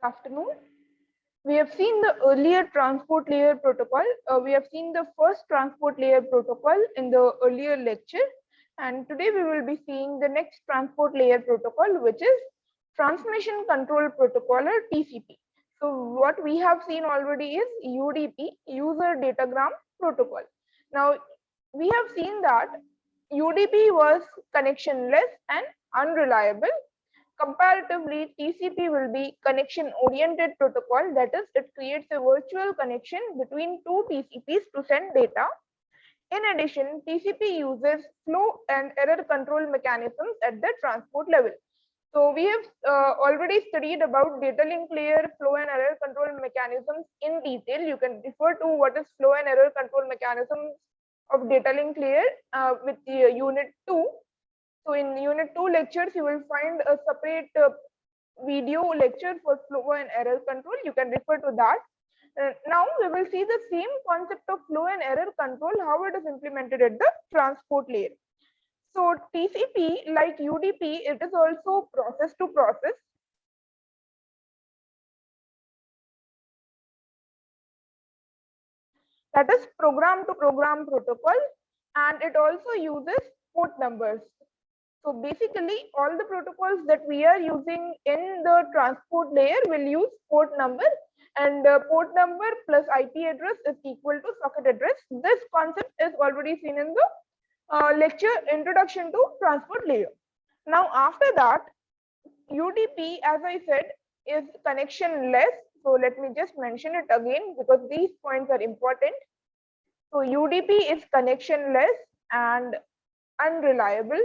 Afternoon. We have seen the earlier transport layer protocol. We have seen the first transport layer protocol in the earlier lecture. And today we will be seeing the next transport layer protocol, which is Transmission Control Protocol or TCP. So what we have seen already is UDP, User Datagram Protocol. Now we have seen that UDP was connectionless and unreliable. Comparatively, TCP will be connection-oriented protocol. That is, it creates a virtual connection between two TCPs to send data. In addition, TCP uses flow and error control mechanisms at the transport level. So we have already studied about data link layer flow and error control mechanisms in detail. You can refer to what is flow and error control mechanisms of data link layer with unit 2. So in unit 2 lectures, you will find a separate video lecture for flow and error control. You can refer to that. Now we will see the same concept of flow and error control, how it is implemented at the transport layer. So TCP, like UDP, it is also process to process. That is program to program protocol, and it also uses port numbers. So basically, all the protocols that we are using in the transport layer will use port number, and port number plus IP address is equal to socket address. This concept is already seen in the lecture Introduction to Transport Layer. Now, after that, UDP, as I said, is connectionless. So let me just mention it again because these points are important. So UDP is connectionless and unreliable.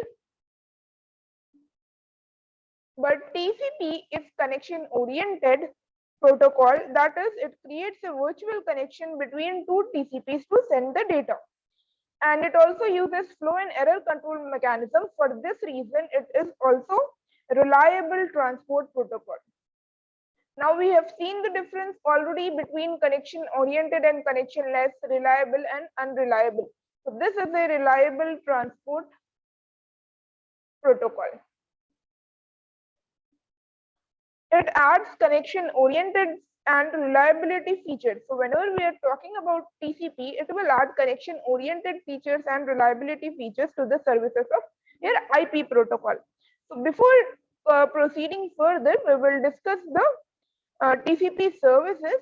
But TCP is connection oriented protocol. That is, it creates a virtual connection between two TCPs to send the data. And it also uses flow and error control mechanism. For this reason, it is also a reliable transport protocol. Now we have seen the difference already between connection oriented and connectionless, reliable and unreliable. So this is a reliable transport protocol. It adds connection oriented and reliability features. So whenever we are talking about TCP, it will add connection oriented features and reliability features to the services of your IP protocol. So before proceeding further, we will discuss the TCP services.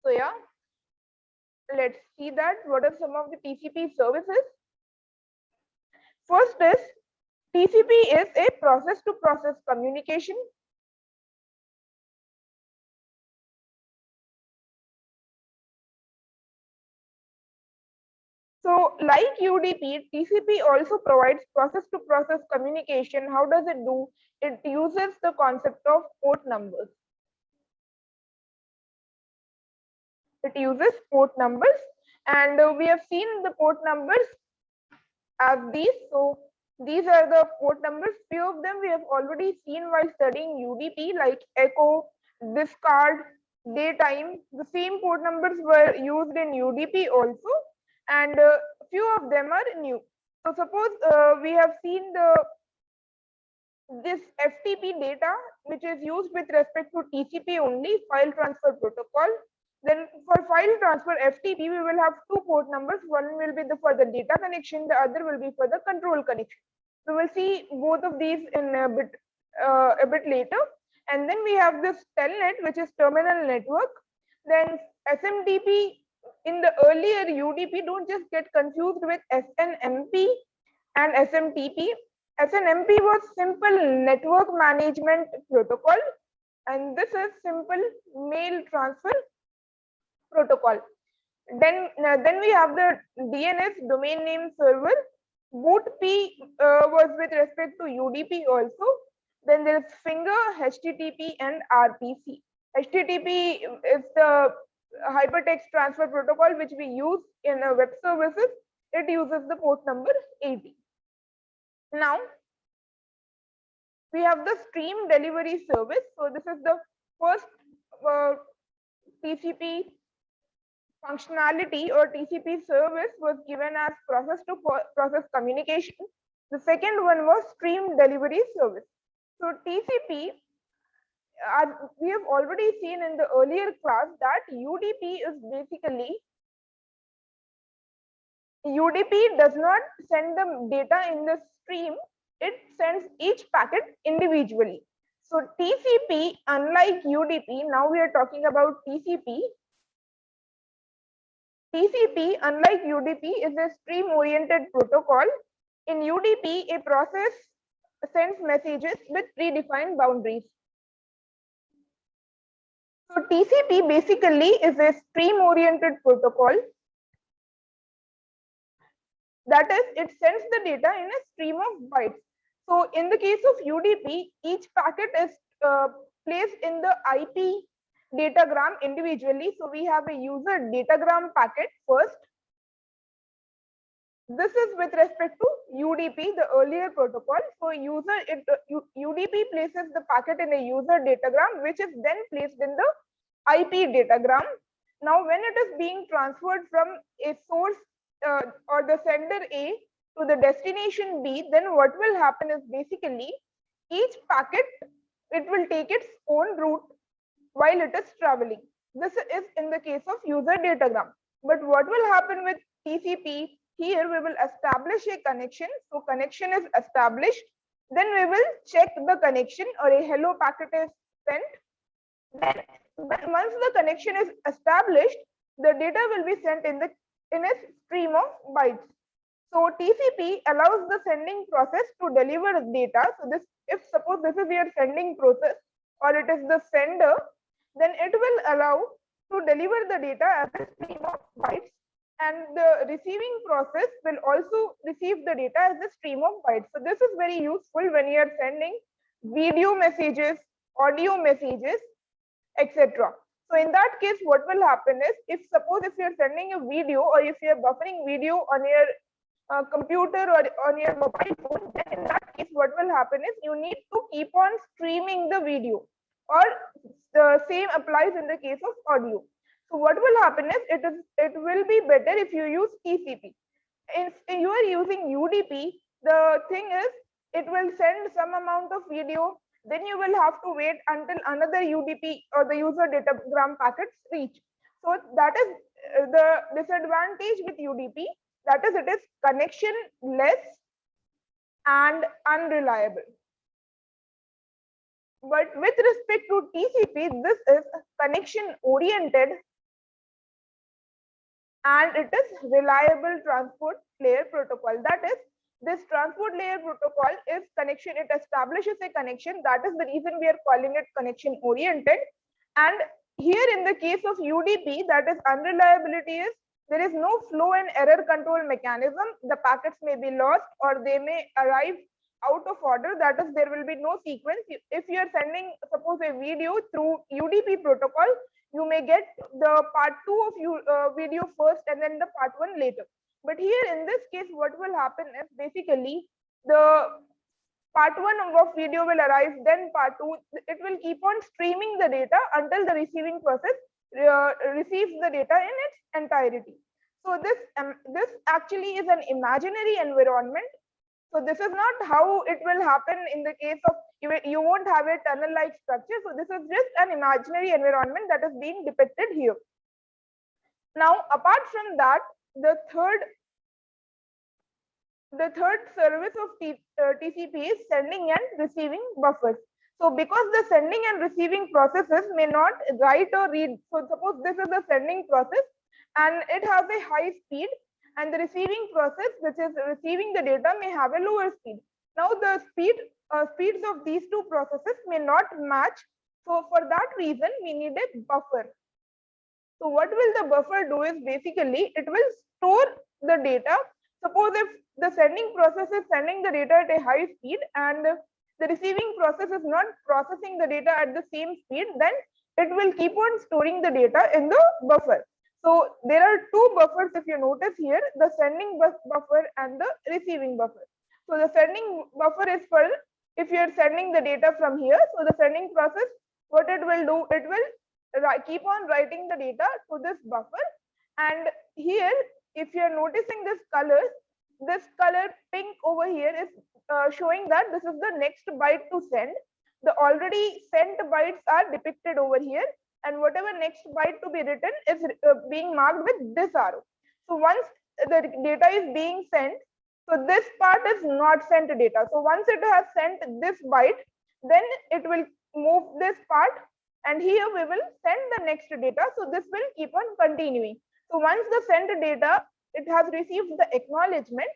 So yeah, let's see that what are some of the TCP services. First is TCP is a process to process communication. So like UDP, TCP also provides process to process communication. How does it do? It uses the concept of port numbers. It uses port numbers, and we have seen the port numbers as these. So these are the port numbers. Few of them we have already seen while studying UDP, like echo, discard, daytime. The same port numbers were used in UDP also, and few of them are new. So suppose we have seen this FTP data, which is used with respect to TCP only, file transfer protocol. Then for file transfer FTP, we will have two port numbers. One will be for the data connection, the other will be for the control connection. So we'll see both of these in a bit later. And then we have this telnet, which is terminal network. Then SMTP in the earlier UDP, don't just get confused with SNMP and SMTP. SNMP was simple network management protocol, and this is simple mail transfer protocol. Then we have the DNS, domain name server. BootP was with respect to UDP also. Then there is Finger, HTTP, and RPC. HTTP is the hypertext transfer protocol which we use in web services. It uses the port number 80. Now we have the stream delivery service. So this is the first TCP functionality or TCP service was given as process to process communication. The second one was stream delivery service. So TCP as we have already seen in the earlier class that UDP is basically, UDP does not send the data in the stream, it sends each packet individually. So TCP, unlike UDP, now we are talking about TCP. TCP, unlike UDP, is a stream-oriented protocol. In UDP, a process sends messages with predefined boundaries. So TCP basically is a stream-oriented protocol. That is, it sends the data in a stream of bytes. So in the case of UDP, each packet is placed in the IP datagram individually. So we have a user datagram packet first. This is with respect to UDP, the earlier protocol. So UDP places the packet in a user datagram, which is then placed in the IP datagram. Now, when it is being transferred from a source or the sender A to the destination B, then what will happen is basically each packet, it will take its own route while it is traveling. This is in the case of user datagram. But what will happen with TCP? Here we will establish a connection. So connection is established. Then we will check the connection, or a hello packet is sent. Then once the connection is established, the data will be sent in a stream of bytes. So TCP allows the sending process to deliver data. So this, if suppose this is your sending process or it is the sender, then it will allow to deliver the data as a stream of bytes, and the receiving process will also receive the data as a stream of bytes. So this is very useful when you are sending video messages, audio messages, etc. So in that case, what will happen is, if suppose if you're sending a video or if you're buffering video on your computer or on your mobile phone, then in that case, what will happen is you need to keep on streaming the video, or the same applies in the case of audio. So what will happen is it will be better if you use TCP. If you are using UDP, the thing is it will send some amount of video, then you will have to wait until another UDP or the user datagram packets reach. So that is the disadvantage with UDP, that is, it is connection less and unreliable. But with respect to TCP, this is connection oriented and it is reliable transport layer protocol. That is, this transport layer protocol is connection, it establishes a connection. That is the reason we are calling it connection oriented. And here in the case of UDP, that is unreliability, is there is no flow and error control mechanism. The packets may be lost or they may arrive out of order. That is, there will be no sequence. If you are sending, suppose, a video through UDP protocol, you may get the part 2 of video first and then the part 1 later. But here in this case, what will happen is basically the part 1 of video will arrive, then part 2, it will keep on streaming the data until the receiving process receives the data in its entirety. So this actually is an imaginary environment. So this is not how it will happen in the case of, you won't have a tunnel-like structure. So this is just an imaginary environment that is being depicted here. Now, apart from that, the third service of TCP is sending and receiving buffers. So because the sending and receiving processes may not write or read, so suppose this is the sending process and it has a high speed, and the receiving process, which is receiving the data, may have a lower speed. Now the speeds of these two processes may not match. So for that reason, we need a buffer. So what will the buffer do is basically it will store the data. Suppose if the sending process is sending the data at a high speed and the receiving process is not processing the data at the same speed, then it will keep on storing the data in the buffer. So there are two buffers, if you notice here, the sending buffer and the receiving buffer. So the sending buffer is for if you are sending the data from here. So the sending process, what it will do, it will keep on writing the data to this buffer. And here, if you are noticing this color pink over here is showing that this is the next byte to send. The already sent bytes are depicted over here, and whatever next byte to be written is being marked with this arrow. So once the data is being sent, so this part is not sent data. So once it has sent this byte, then it will move this part, and here we will send the next data. So this will keep on continuing. So once the sent data, it has received the acknowledgement,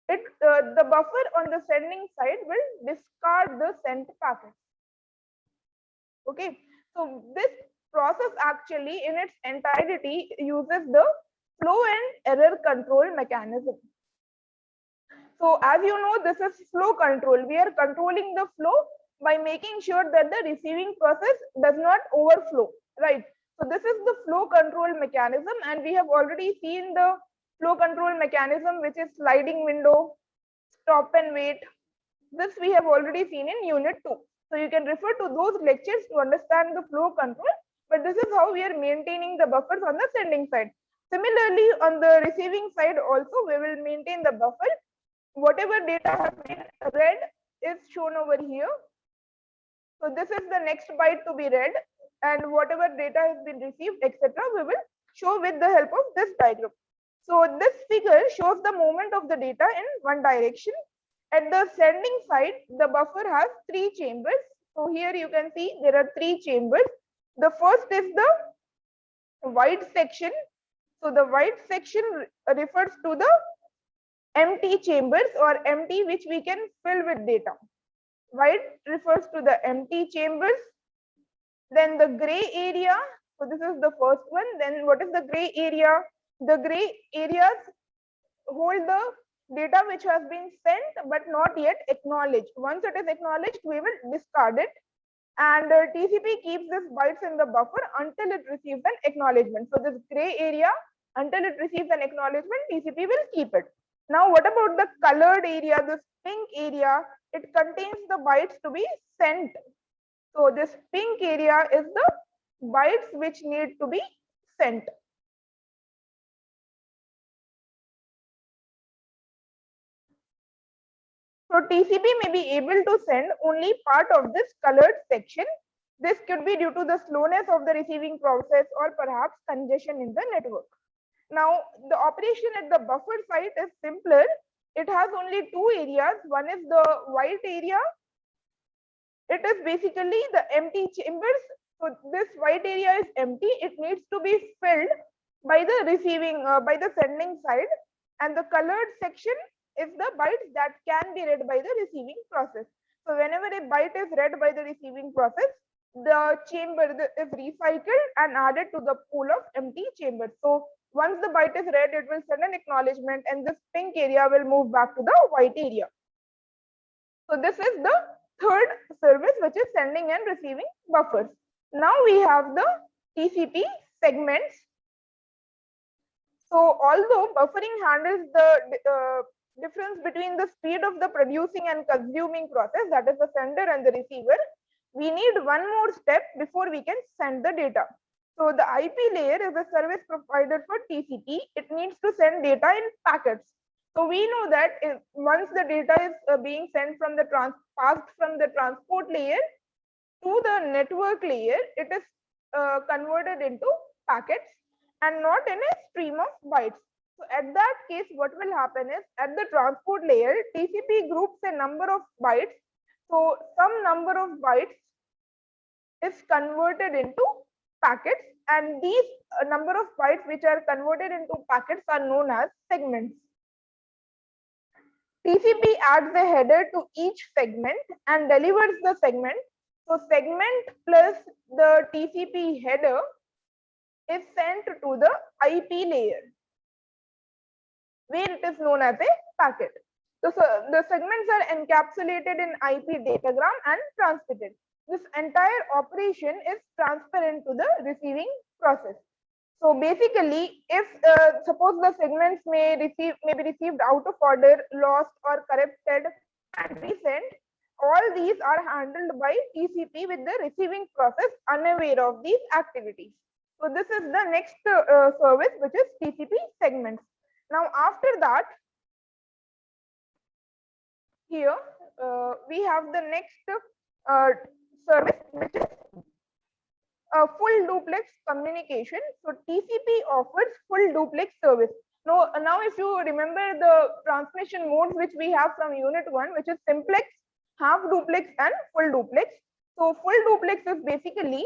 the buffer on the sending side will discard the sent packet. Okay, so this process actually in its entirety uses the flow and error control mechanism. So as you know, this is flow control. We are controlling the flow by making sure that the receiving process does not overflow, right? So this is the flow control mechanism, and we have already seen the flow control mechanism, which is sliding window, stop and wait. This we have already seen in unit 2. So you can refer to those lectures to understand the flow control, but this is how we are maintaining the buffers on the sending side. Similarly, on the receiving side also, we will maintain the buffer. Whatever data has been read is shown over here. So this is the next byte to be read, and whatever data has been received, etc., we will show with the help of this diagram. So this figure shows the movement of the data in one direction. At the sending side, the buffer has 3 chambers. So here you can see there are 3 chambers. The first is the white section. So the white section refers to the empty chambers or empty which we can fill with data. White refers to the empty chambers. Then the gray area. So this is the first one. Then what is the gray area? The gray areas hold the data which has been sent but not yet acknowledged. Once it is acknowledged, we will discard it, and TCP keeps this bytes in the buffer until it receives an acknowledgement. So this gray area, until it receives an acknowledgement, TCP will keep it. Now what about the colored area, this pink area? It contains the bytes to be sent. So this pink area is the bytes which need to be sent. So TCP may be able to send only part of this colored section. This could be due to the slowness of the receiving process or perhaps congestion in the network. Now, the operation at the buffer site is simpler. It has only 2 areas. One is the white area. It is basically the empty chambers. So this white area is empty. It needs to be filled by the receiving, by the sending side, and the colored section is the bytes that can be read by the receiving process. So whenever a byte is read by the receiving process, the chamber is recycled and added to the pool of empty chambers. So once the byte is read, it will send an acknowledgement, and this pink area will move back to the white area. So this is the third service, which is sending and receiving buffers. Now we have the TCP segments. So although buffering handles the difference between the speed of the producing and consuming process, that is the sender and the receiver, we need one more step before we can send the data. So the IP layer is a service provider for TCP. It needs to send data in packets. So we know that once the data is being sent from the passed from the transport layer to the network layer, it is converted into packets and not in a stream of bytes. So at that case, what will happen is at the transport layer, TCP groups a number of bytes. So some number of bytes is converted into packets, and these number of bytes which are converted into packets are known as segments. TCP adds a header to each segment and delivers the segment. So segment plus the TCP header is sent to the IP layer, where it is known as a packet. So the segments are encapsulated in IP datagram and transmitted. This entire operation is transparent to the receiving process. So basically, if suppose the segments may be received out of order, lost, or corrupted and resent, all these are handled by TCP with the receiving process unaware of these activities. So this is the next service, which is TCP segments. Now after that, here we have the next service which is a full duplex communication. So TCP offers full duplex service. Now if you remember the transmission modes which we have from unit 1, which is simplex, half duplex and full duplex. So full duplex is basically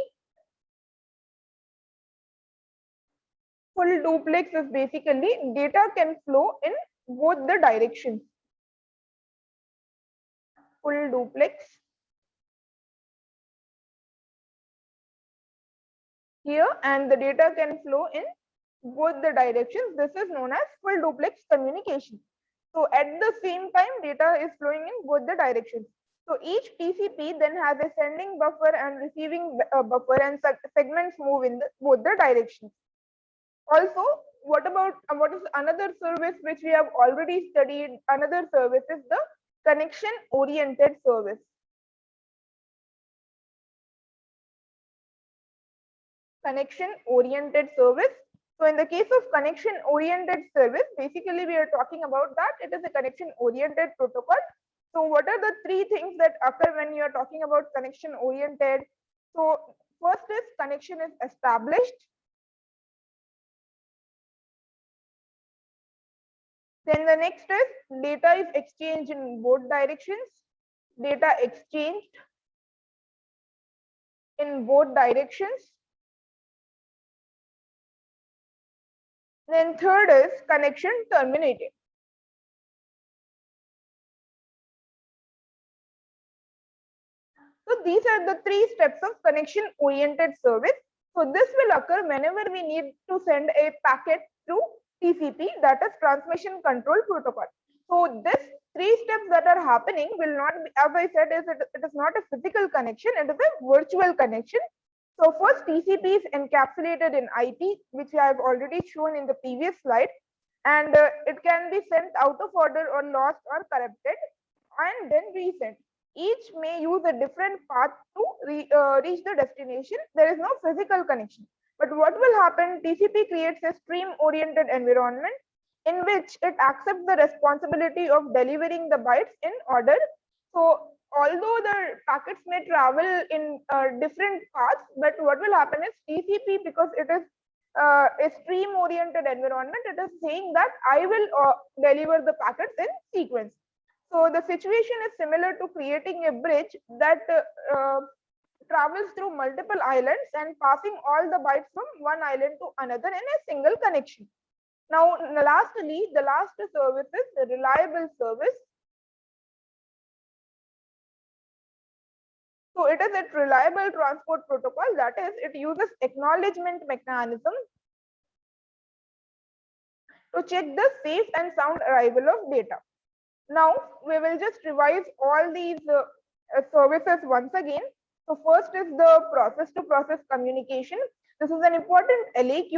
data can flow in both the directions. Full duplex here, and the data can flow in both the directions. This is known as full duplex communication. So at the same time, data is flowing in both the directions. So each TCP then has a sending buffer and receiving buffer, and segments move in both the directions. Also, what is another service which we have already studied? Another service is the connection oriented service. Connection oriented service. So in the case of connection oriented service, basically we are talking about that it is a connection oriented protocol. So what are the three things that occur when you are talking about connection oriented? So first is connection is established. Then the next is data is exchanged in both directions. Data exchanged in both directions. Then third is connection terminated. So these are the three steps of connection oriented service. So this will occur whenever we need to send a packet through TCP, that is transmission control protocol. So this three steps that are happening will not be, as I said, it is not a physical connection, it is a virtual connection. So first TCP is encapsulated in IP, which I have already shown in the previous slide, and it can be sent out of order or lost or corrupted and then resent. Each may use a different path to reach the destination. There is no physical connection. But what will happen? TCP creates a stream-oriented environment in which it accepts the responsibility of delivering the bytes in order. So although the packets may travel in different paths, but what will happen is TCP, because it is a stream-oriented environment, it is saying that I will deliver the packets in sequence. So the situation is similar to creating a bridge that travels through multiple islands and passing all the bytes from one island to another in a single connection. Now, lastly, the last service is the reliable service. So it is a reliable transport protocol, that is, it uses acknowledgement mechanism to check the safe and sound arrival of data. Now we will just revise all these services once again. So first is the process to process communication. This is an important LAQ.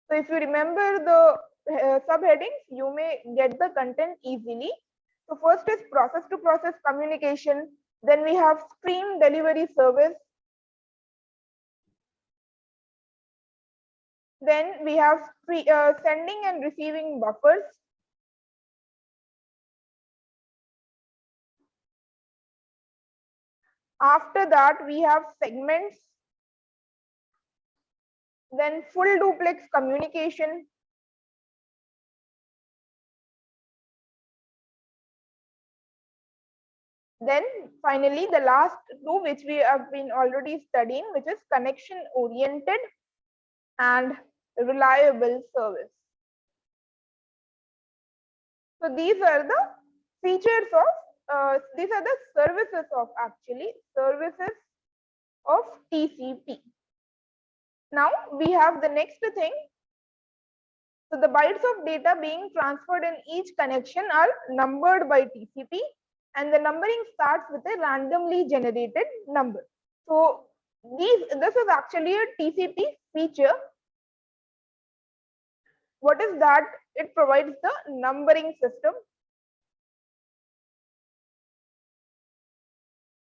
So if you remember the subheadings, you may get the content easily. So first is process to process communication. Then we have stream delivery service. Then we have sending and receiving buffers. After that, we have segments, then full duplex communication, then finally the last two, which we have been already studying, which is connection oriented and reliable service. So these are the features of these are the services of TCP. Now we have the next thing. So the bytes of data being transferred in each connection are numbered by TCP, and the numbering starts with a randomly generated number. So this is actually a TCP feature. What is that? It provides the numbering system.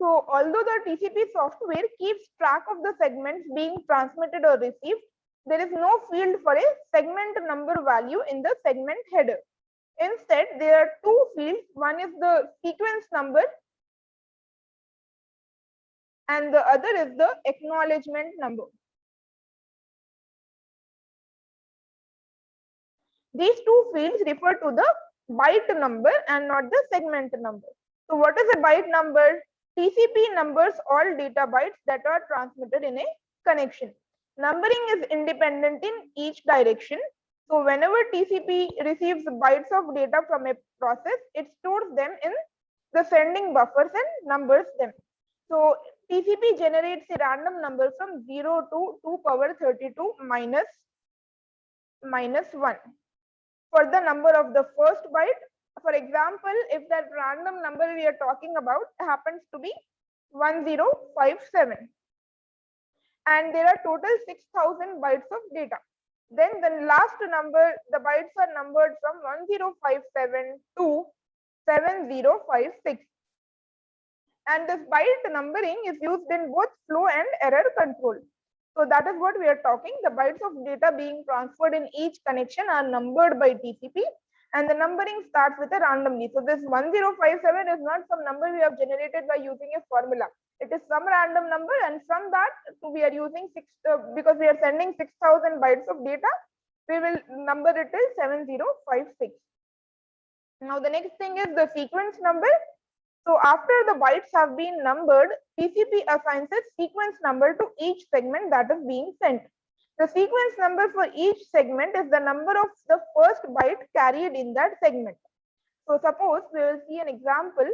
So although the TCP software keeps track of the segments being transmitted or received, there is no field for a segment number value in the segment header. Instead, there are two fields. One is the sequence number and the other is the acknowledgement number. These two fields refer to the byte number and not the segment number. So what is a byte number? TCP numbers all data bytes that are transmitted in a connection. Numbering is independent in each direction. So whenever TCP receives bytes of data from a process, it stores them in the sending buffers and numbers them. So TCP generates a random number from 0 to 2 power 32 minus 1 for the number of the first byte. For example, if that random number we are talking about happens to be 1057 and there are total 6000 bytes of data, then the last number, the bytes are numbered from 1057 to 7056, and this byte numbering is used in both flow and error control. So that is what we are talking. The bytes of data being transferred in each connection are numbered by TCP, and the numbering starts with a randomly. So this 1057 is not some number we have generated by using a formula. It is some random number, and from that we are using because we are sending 6000 bytes of data, we will number it till 7056. Now the next thing is the sequence number. So after the bytes have been numbered, TCP assigns a sequence number to each segment that is being sent. The sequence number for each segment is the number of the first byte carried in that segment. So suppose we will see an example.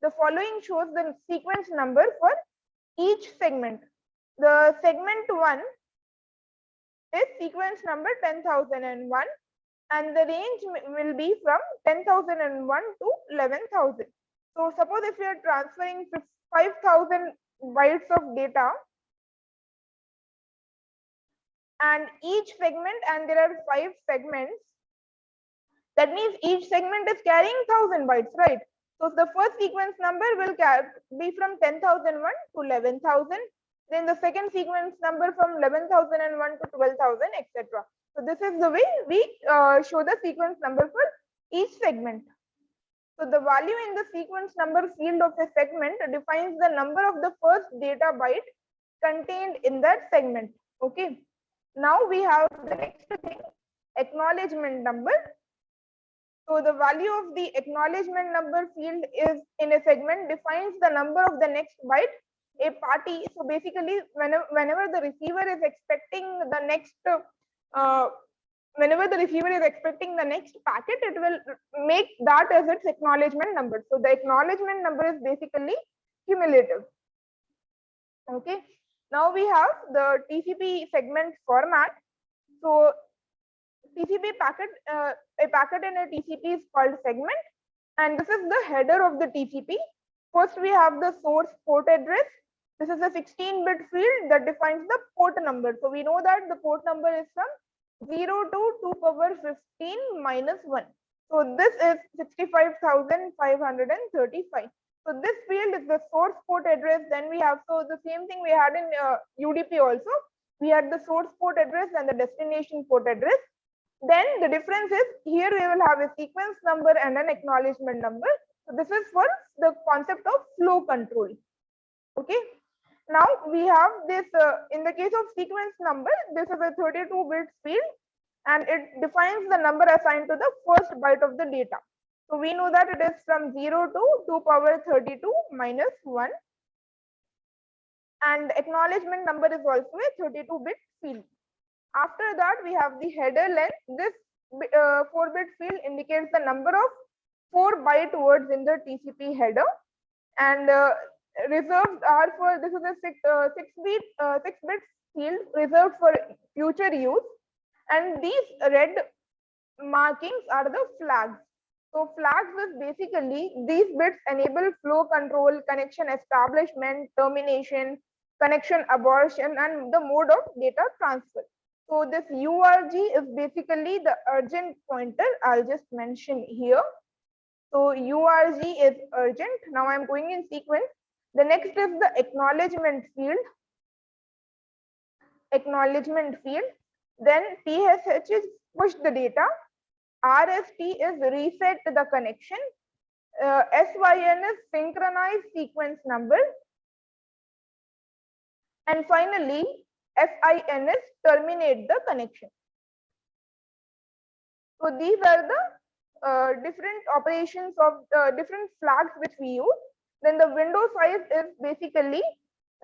The following shows the sequence number for each segment. The segment 1 is sequence number 10,001, and the range will be from 10,001 to 11,000. So suppose if we are transferring 5,000 bytes of data and each segment, and there are 5 segments, that means each segment is carrying 1000 bytes, right? So the first sequence number will be from 10,001 to 11,000. Then the second sequence number from 11,001 to 12,000, etc. So this is the way we show the sequence number for each segment. So the value in the sequence number field of a segment defines the number of the first data byte contained in that segment. Okay. Now we have the next thing, acknowledgement number. So the value of the acknowledgement number field is in a segment defines the number of the next byte a party. So basically, whenever the receiver is expecting the next packet, it will make that as its acknowledgement number. So the acknowledgement number is basically cumulative. Okay. Now we have the TCP segment format. So TCP packet, a packet in a TCP is called segment, and this is the header of the TCP. First we have the source port address. This is a 16-bit field that defines the port number. So we know that the port number is from 0 to 2 power 15 minus 1. So this is 65,535. So this field is the source port address. Then we have, so the same thing we had in UDP also. We had the source port address and the destination port address. Then the difference is here we will have a sequence number and an acknowledgement number. So this is for the concept of flow control. Okay. Now we have this in the case of sequence number, this is a 32-bit field and it defines the number assigned to the first byte of the data. So we know that it is from 0 to 2 power 32 minus 1, and acknowledgement number is also a 32-bit field. After that we have the header length. This 4-bit field indicates the number of 4 byte words in the TCP header, and reserved are for, this is a 6-bit field reserved for future use, and these red markings are the flags. So flags is basically these bits enable flow control, connection establishment, termination, connection abortion, and the mode of data transfer. So this URG is basically the urgent pointer. I'll just mention here. So URG is urgent. Now I'm going in sequence. The next is the acknowledgement field. Then TSH is push the data. RST is reset the connection. SYN is synchronize sequence number. And finally, FIN is terminate the connection. So these are the different operations of different flags which we use. Then the window size is basically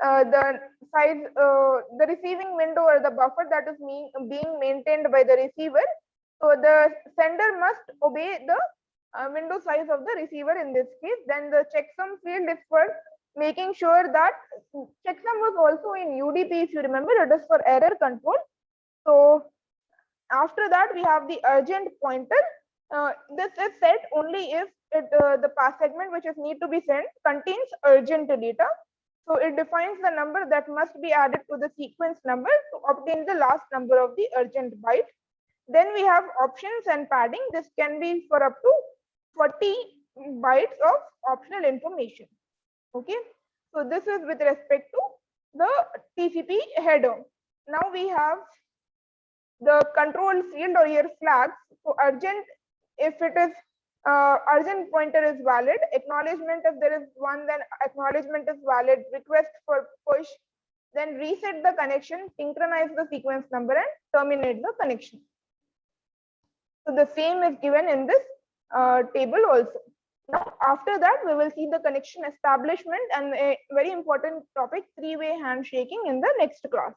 the size, the receiving window or the buffer that is being maintained by the receiver. So the sender must obey the window size of the receiver in this case. Then the checksum field is for making sure that checksum was also in UDP, if you remember, it is for error control. So after that, we have the urgent pointer. This is set only if the pass segment which is need to be sent contains urgent data. So it defines the number that must be added to the sequence number to obtain the last number of the urgent byte. Then we have options and padding. This can be for up to 40 bytes of optional information. Okay, so this is with respect to the TCP header. Now we have the control field or your flags. So urgent, if it is urgent pointer is valid, acknowledgement if there is one, then acknowledgement is valid, request for push, then reset the connection, synchronize the sequence number and terminate the connection. So the same is given in this table also. Now after that we will see the connection establishment and a very important topic, three-way handshaking, in the next class.